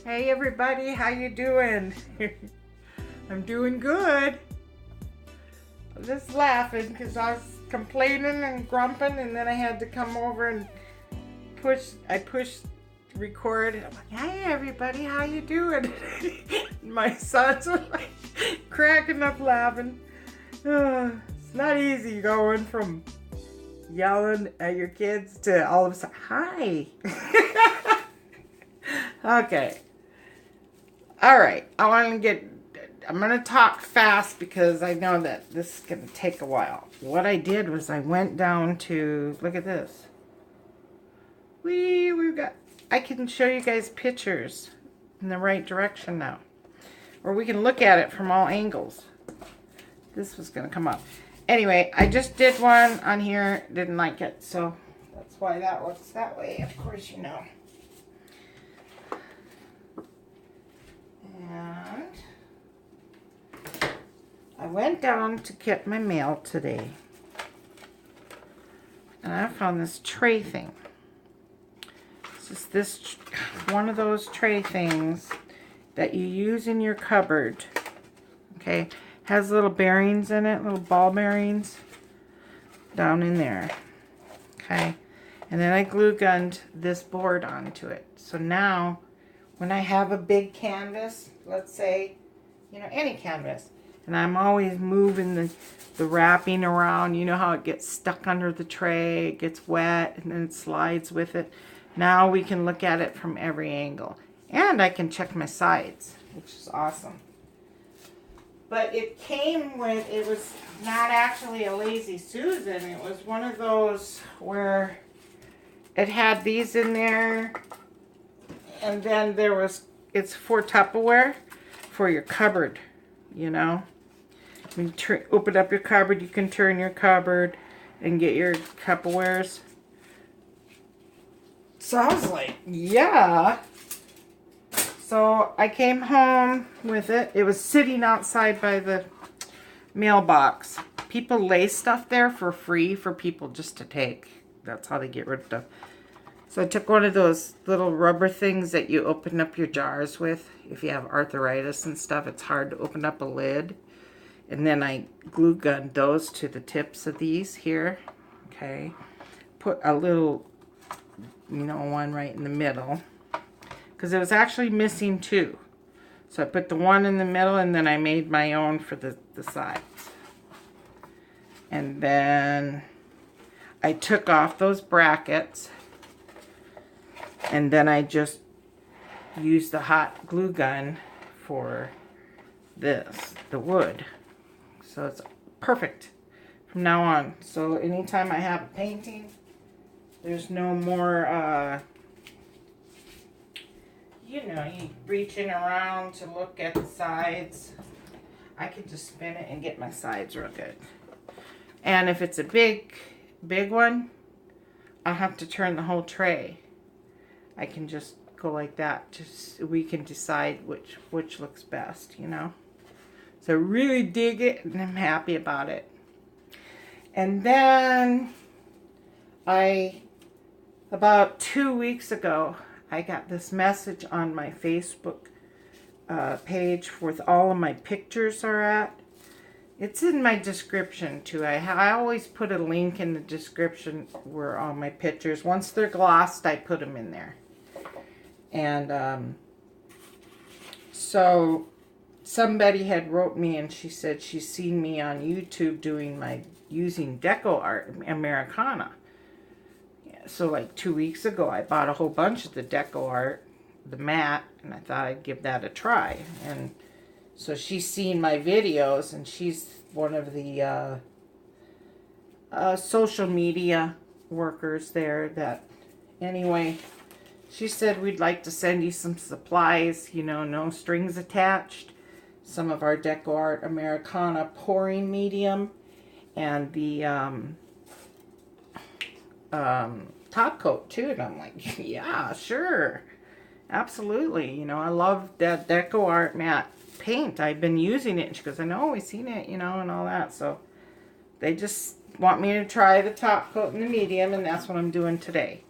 Hey everybody, how you doing? I'm doing good. I'm just laughing because I was complaining and grumping, and then I had to come over and pushed record. I'm like, hey everybody, how you doing? My sons were like cracking up laughing. It's not easy going from yelling at your kids to all of a sudden, hi. Okay. All right, I'm going to talk fast because I know that this is going to take a while. What I did was I went down to, look at this. I can show you guys pictures in the right direction now. Or we can look at it from all angles. This was going to come up. Anyway, I just did one on here, didn't like it, so that's why that looks that way, of course you know. And I went down to get my mail today, and I found this tray thing. It's just this one of those tray things that you use in your cupboard. Okay, has little bearings in it, little ball bearings down in there. Okay, and then I glue gunned this board onto it. So now, when I have a big canvas, let's say, you know, any canvas, and I'm always moving the wrapping around, you know how it gets stuck under the tray, it gets wet, and then it slides with it. Now we can look at it from every angle. And I can check my sides, which is awesome. But it came with, it was not actually a Lazy Susan, it was one of those where it had these in there, and then there was, it's for Tupperware, for your cupboard, you know. When you open up your cupboard, you can turn your cupboard and get your Tupperwares. So I was like, yeah. So I came home with it. It was sitting outside by the mailbox. People lay stuff there for free for people just to take. That's how they get rid of stuff. So I took one of those little rubber things that you open up your jars with. If you have arthritis and stuff, it's hard to open up a lid. And then I glue gunned those to the tips of these here. Okay. Put a little, you know, one right in the middle. Because it was actually missing two. So I put the one in the middle, and then I made my own for the sides. And then I took off those brackets. And then I just used the hot glue gun for this, the wood. So it's perfect from now on. So anytime I have a painting, there's no more, you know, you reaching around to look at the sides. I can just spin it and get my sides real good. And if it's a big one, I'll have to turn the whole tray. I can just go like that. Just we can decide which looks best, you know. So I really dig it, and I'm happy about it. And then about 2 weeks ago, I got this message on my Facebook page with all of my pictures are at. It's in my description too. I always put a link in the description where all my pictures, once they're glossed, I put them in there. And so somebody had wrote me, and she said she's seen me on YouTube using DecoArt Americana. Yeah, so like 2 weeks ago, I bought a whole bunch of the DecoArt, the matte, and I thought I'd give that a try. And so she's seen my videos, and she's one of the social media workers there that, anyway, she said we'd like to send you some supplies, you know, no strings attached. Some of our DecoArt Americana pouring medium and the top coat too. And I'm like, yeah, sure. Absolutely. You know, I love that DecoArt matte paint. I've been using it. And she goes, I know, we've seen it, you know, and all that. So they just want me to try the top coat and the medium, and that's what I'm doing today.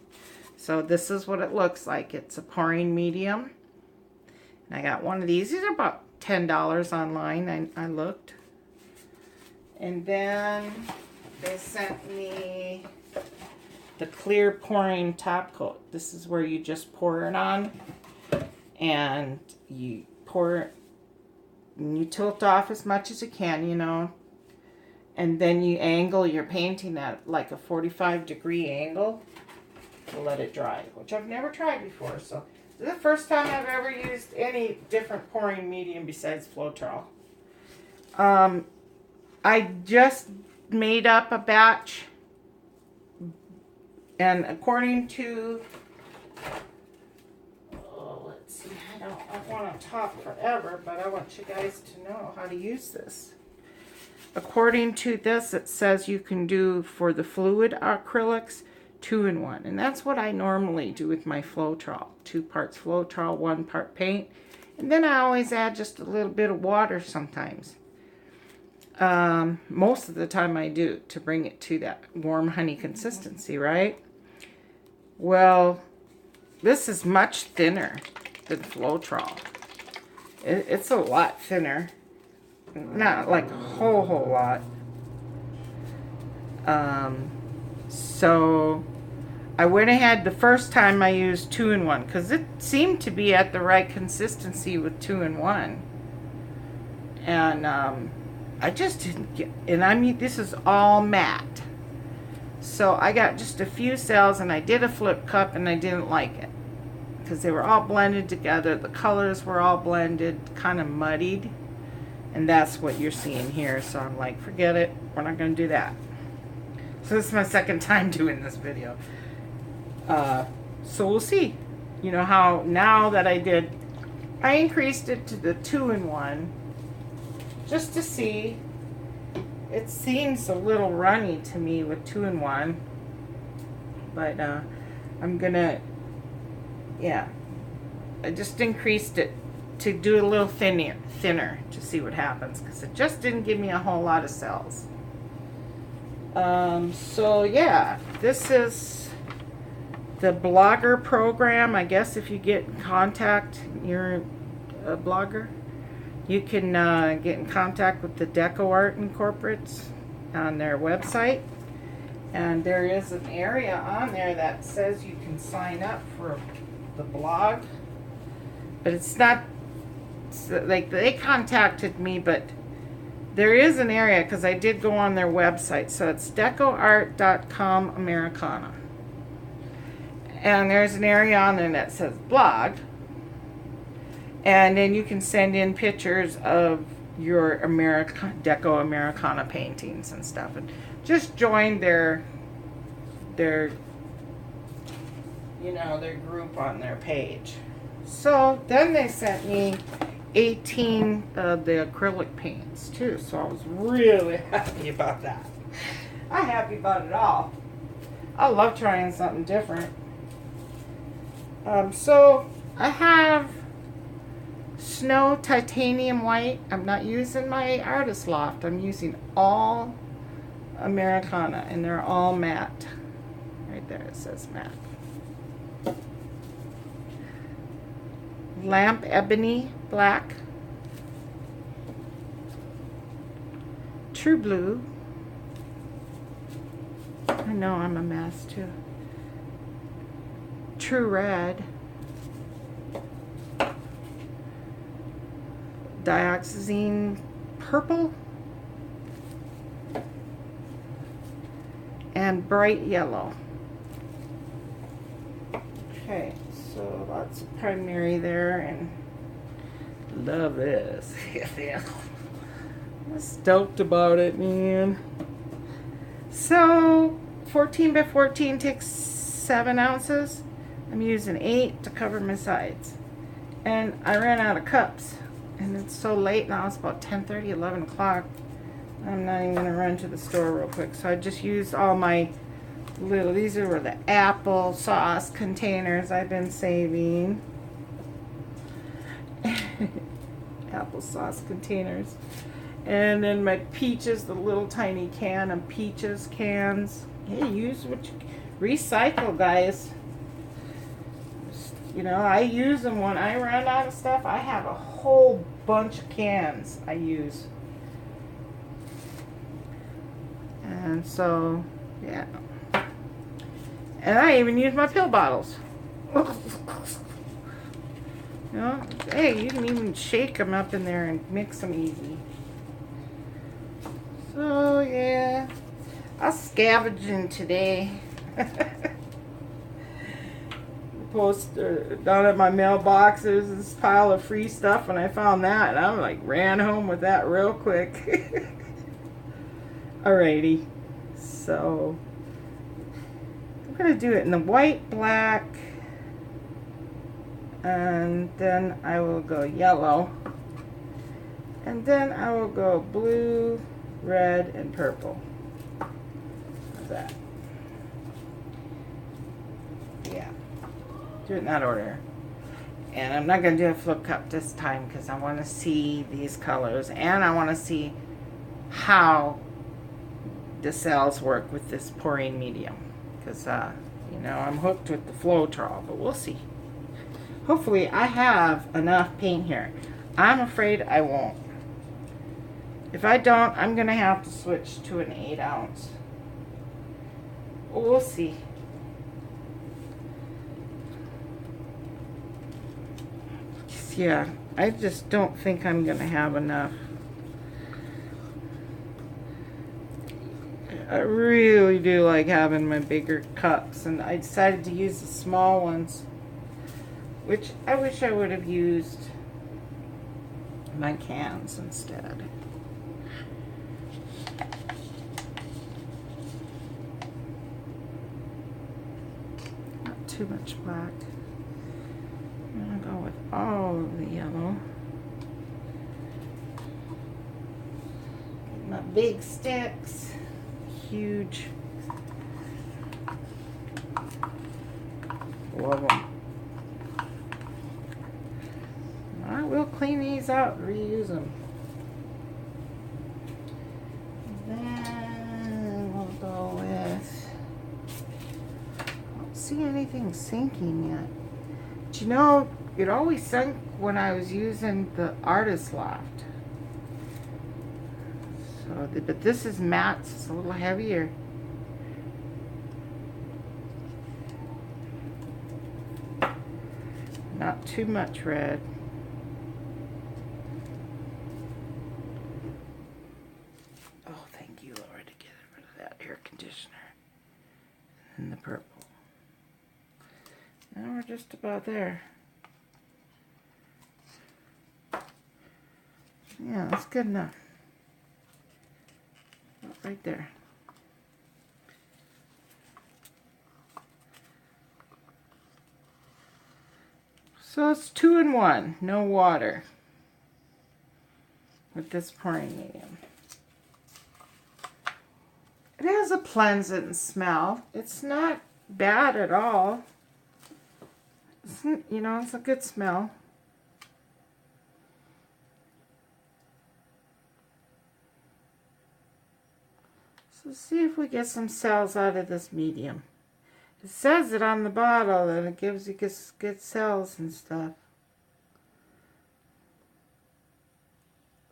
So this is what it looks like. It's a pouring medium. And I got one of these. These are about $10 online. I looked. And then they sent me the clear pouring top coat. This is where you just pour it on. And you pour it. And you tilt off as much as you can, you know. And then you angle your painting at like a 45-degree angle to let it dry, which I've never tried before. So this is the first time I've ever used any different pouring medium besides floetrol. I just made up a batch, and according to, let's see, I want to talk forever, but I want you guys to know how to use this. According to this, it says you can do for the fluid acrylics 2-in-1, and that's what I normally do with my floetrol. 2 parts floetrol, 1 part paint, and then I always add just a little bit of water sometimes. Most of the time I do, to bring it to that warm honey consistency, right? Well, this is much thinner than floetrol. It's a lot thinner. Not like a whole lot. So I went ahead the first time I used 2-in-1 because it seemed to be at the right consistency with 2-in-1. And I just didn't get, and I mean, this is all matte. So I got just a few cells, and I did a flip cup, and I didn't like it because they were all blended together. The colors were all blended, kind of muddied. And that's what you're seeing here. So I'm like, forget it. We're not going to do that. So this is my second time doing this video. So we'll see. You know how now that I increased it to the 2-in-1 just to see. It seems a little runny to me with 2-in-1. But I'm going to, yeah. I just increased it to do a little thinner to see what happens, because it just didn't give me a whole lot of cells. So yeah, this is the blogger program. I guess if you get in contact, you're a blogger, you can get in contact with the DecoArt Incorporates on their website, and there is an area on there that says you can sign up for the blog, but it's not like they contacted me, but there is an area because I did go on their website. So it's DecoArt.com Americana, and there's an area on there that says blog, and then you can send in pictures of your Deco Americana paintings and stuff, and just join their you know, their group on their page. So then they sent me 18 of the acrylic paints too, so I was really happy about that. I'm happy about it all. I love trying something different. So I have Snow Titanium White. I'm not using my Artist Loft. I'm using all Americana, and they're all matte. Right there it says matte. Lamp Ebony Black, True Blue, I know I'm a mess too, True Red, Dioxazine Purple, and Bright Yellow. Okay. So lots of primary there, and love this. I'm stoked about it, man. So 14 by 14 takes 7 ounces. I'm using 8 to cover my sides. And I ran out of cups, and it's so late now. It's about 10:30, 11 o'clock. I'm not even going to run to the store real quick. So I just used all my these are the apple sauce containers I've been saving. Applesauce containers. And then my peaches, the little tiny can of peaches cans. Hey, use what you recycle, guys. You know, I use them when I run out of stuff. I have a whole bunch of cans I use. And so, yeah. And I even use my pill bottles. You know, hey, you can even shake them up in there and mix them easy. So, yeah. I'm scavenging today. Post down at my mailbox, there's this pile of free stuff, and I found that, and I'm like, ran home with that real quick. Alrighty, so I'm gonna do it in the white, black, and then I will go yellow, and then I will go blue, red, and purple. How's that? Yeah. Do it in that order. And I'm not going to do a flip cup this time because I want to see these colors, and I want to see how the cells work with this pouring medium, because you know, I'm hooked with the floetrol, but we'll see. Hopefully I have enough paint here. I'm afraid I won't. If I don't, I'm going to have to switch to an 8 ounce. We'll see. Yeah, I just don't think I'm gonna have enough. I really do like having my bigger cups, and I decided to use the small ones, which I wish I would have used my cans instead. Not too much black. I'm gonna go with all of the yellow. Get my big sticks, huge. Love them. I will clean these out and reuse them. Then we'll go with, I don't see anything sinking yet. But you know, it always sunk when I was using the Artist Loft. So, but this is matte, so it's a little heavier. Not too much red. Oh, thank you, Lord, to get rid of that air conditioner. And the purple. Now we're just about there. Yeah, that's good enough. Right there. So it's 2 in 1, no water, with this pouring medium. It has a pleasant smell. It's not bad at all. It's, you know, it's a good smell. So see if we get some cells out of this medium. It says it on the bottle that it gives you good cells and stuff.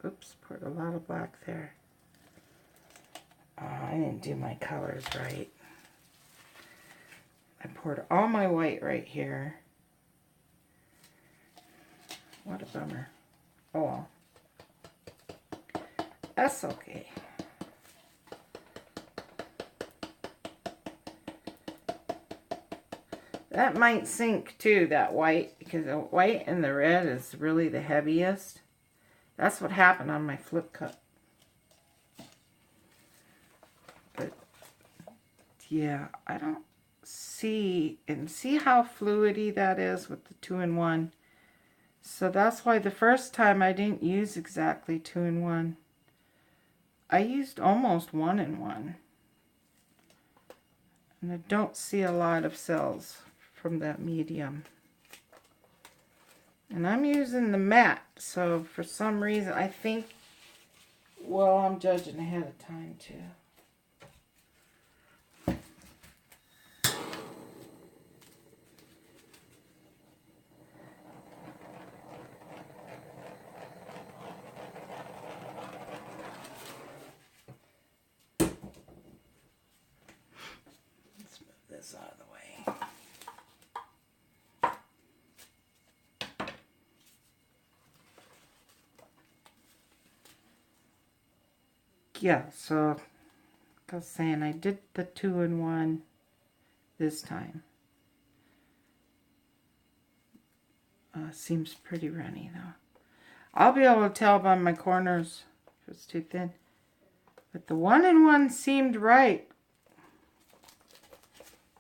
Oops, poured a lot of black there. Oh, I didn't do my colors right. I poured all my white right here. What a bummer. Oh well. That's okay. That might sink too, that white, because the white and the red is really the heaviest. That's what happened on my flip cup. But yeah, I don't see, and see how fluidy that is with the 2 in 1. So that's why the first time I didn't use exactly 2 in 1. I used almost 1 in 1. And I don't see a lot of cells from that medium. And I'm using the matte, so for some reason I think, well, I'm judging ahead of time too. Yeah, so like I was saying, I did the 2-in-1 this time. Seems pretty runny though. I'll be able to tell by my corners if it's too thin. But the 1-in-1 seemed right.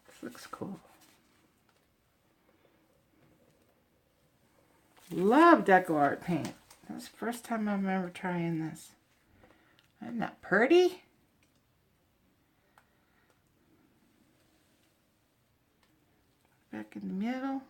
This looks cool. Love DecoArt paint. That was the first time I remember trying this. Isn't that pretty? Back in the middle.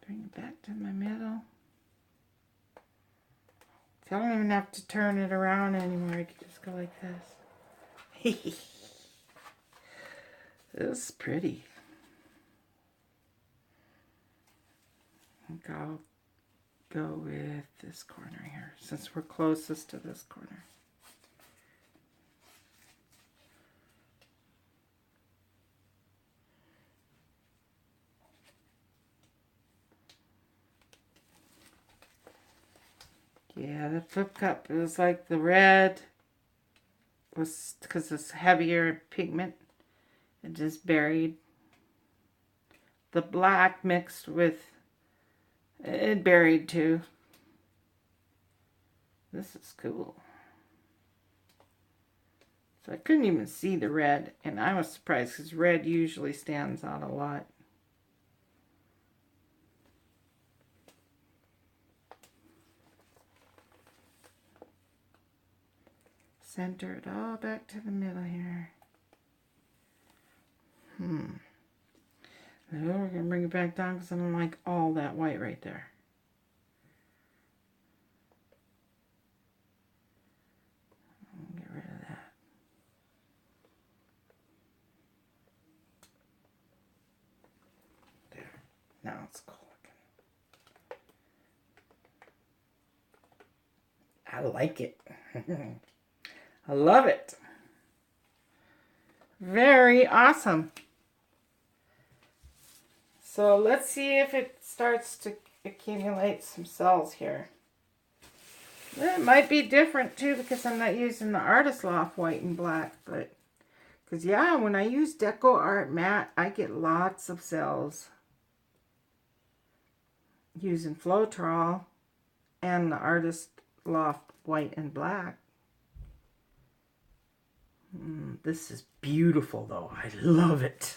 Bring it back to my middle. So I don't even have to turn it around anymore. I can just go like this. This is pretty. I think I'll go with this corner here since we're closest to this corner. Yeah, the flip cup is like the red was because it's heavier pigment. It just buried. The black mixed with it buried too. This is cool. So I couldn't even see the red, and I was surprised because red usually stands out a lot. Center it all back to the middle here. Now we're going to bring it back down because I don't like all that white right there. Get rid of that. There. Now it's cool looking. I like it. I love it. Very awesome. So let's see if it starts to accumulate some cells here. It might be different too because I'm not using the Artist Loft white and black, but because yeah, when I use DecoArt matte, I get lots of cells using floetrol and the Artist Loft white and black. This is beautiful though. I love it.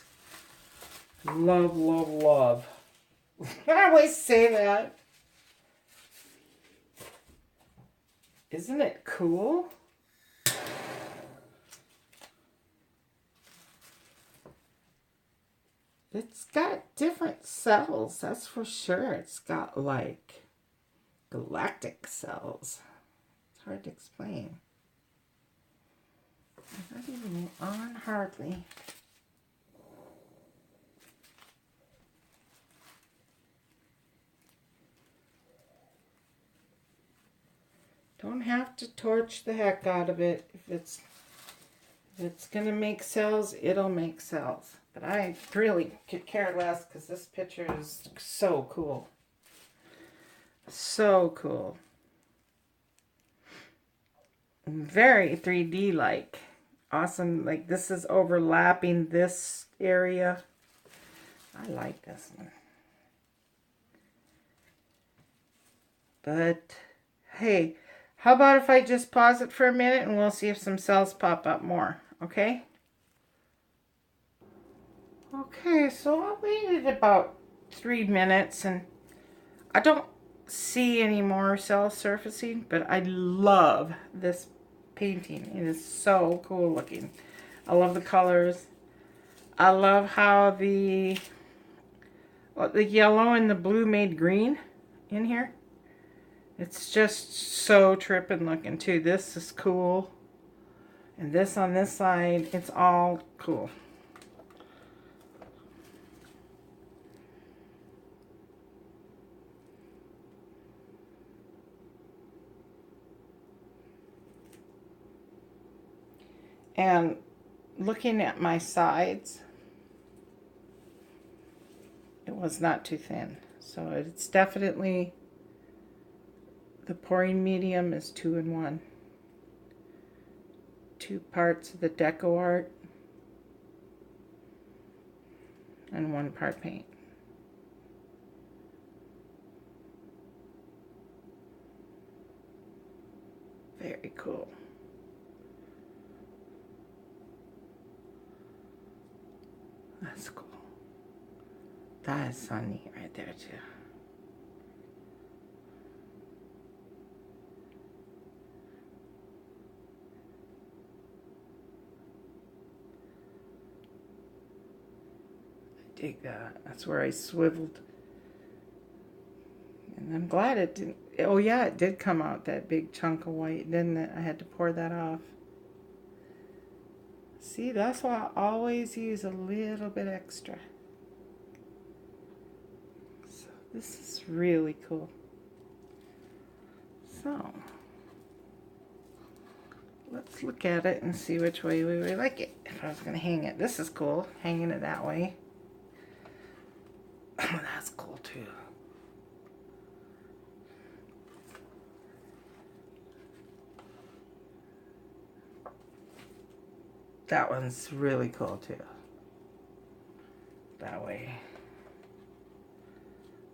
Love, love, love. I always say that. Isn't it cool? It's got different cells, that's for sure. It's got like galactic cells. It's hard to explain. It's not even on hardly. Don't have to torch the heck out of it. If it's gonna make cells, it'll make cells. But I really could care less because this picture is so cool. So cool. Very 3D like. Awesome. Like this is overlapping this area. I like this one. But hey, how about if I just pause it for a minute and we'll see if some cells pop up more, okay? Okay, so I waited about 3 minutes and I don't see any more cell surfacing, but I love this painting. It is so cool looking. I love the colors. I love how the yellow and the blue made green in here. It's just so tripping looking too. This is cool. And this on this side, it's all cool. And looking at my sides, it was not too thin. So it's definitely, the pouring medium is 2-in-1. 2 parts of the DecoArt and 1 part paint. Very cool. That's cool. That is so neat right there too. I dig that. That's where I swiveled. And I'm glad it didn't. Oh yeah, it did come out, that big chunk of white, didn't it? I had to pour that off. See, that's why I always use a little bit extra. So this is really cool. So let's look at it and see which way we would like it. If I was going to hang it. This is cool, hanging it that way. Oh, that's cool too. That one's really cool too. That way.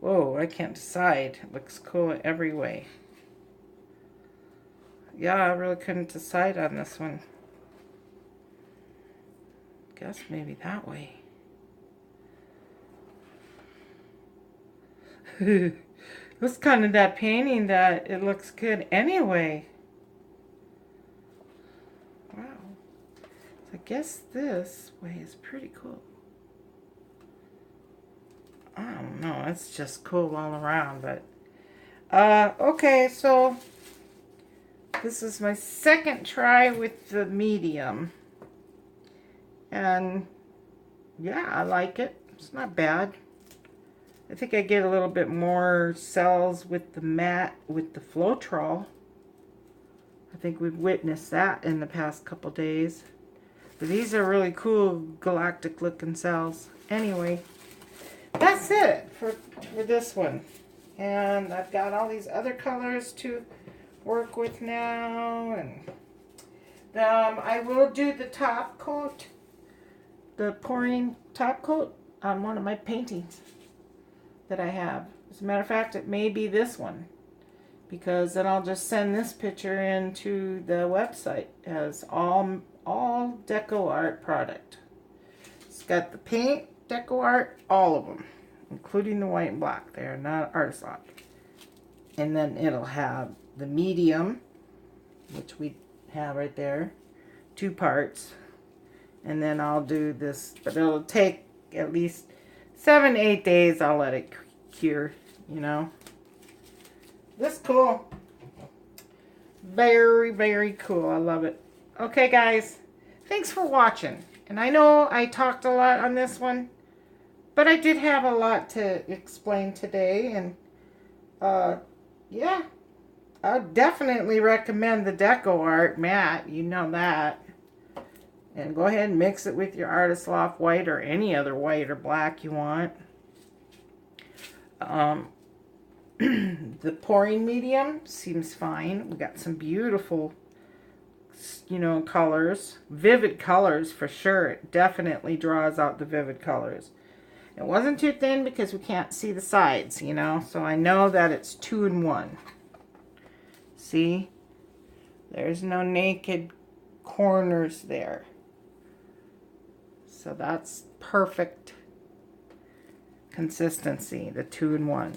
Whoa, I can't decide. It looks cool every way. Yeah, I really couldn't decide on this one. Guess maybe that way. It's kind of that painting that it looks good anyway. Wow. So I guess this way is pretty cool. I don't know, it's just cool all around, but okay, so this is my second try with the medium. And yeah, I like it. It's not bad. I think I get a little bit more cells with the matte, with the floetrol. I think we've witnessed that in the past couple days. But these are really cool galactic looking cells. Anyway, that's it for this one. And I've got all these other colors to work with now. And I will do the top coat, the pouring top coat on one of my paintings that I have. As a matter of fact, it may be this one, because then I'll just send this picture into the website as all DecoArt product. It's got the paint, DecoArt, all of them, including the white and black. They are not artist lock. And then it'll have the medium, which we have right there, 2 parts. And then I'll do this, but it'll take at least 7 to 8 days. I'll let it cure, you know. This is cool. Very, very cool. I love it. Okay, guys. Thanks for watching. And I know I talked a lot on this one, but I did have a lot to explain today. And, yeah. I definitely recommend the DecoArt matte. You know that. And go ahead and mix it with your Artist Loft white or any other white or black you want. The pouring medium seems fine. We got some beautiful, you know, colors. Vivid colors for sure. It definitely draws out the vivid colors. It wasn't too thin because we can't see the sides, you know. So I know that it's 2-in-1. See? There's no naked corners there. So that's perfect consistency, the 2-in-1.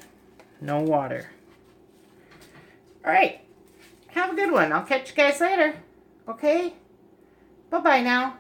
No water. Alright. Have a good one. I'll catch you guys later. Okay? Bye-bye now.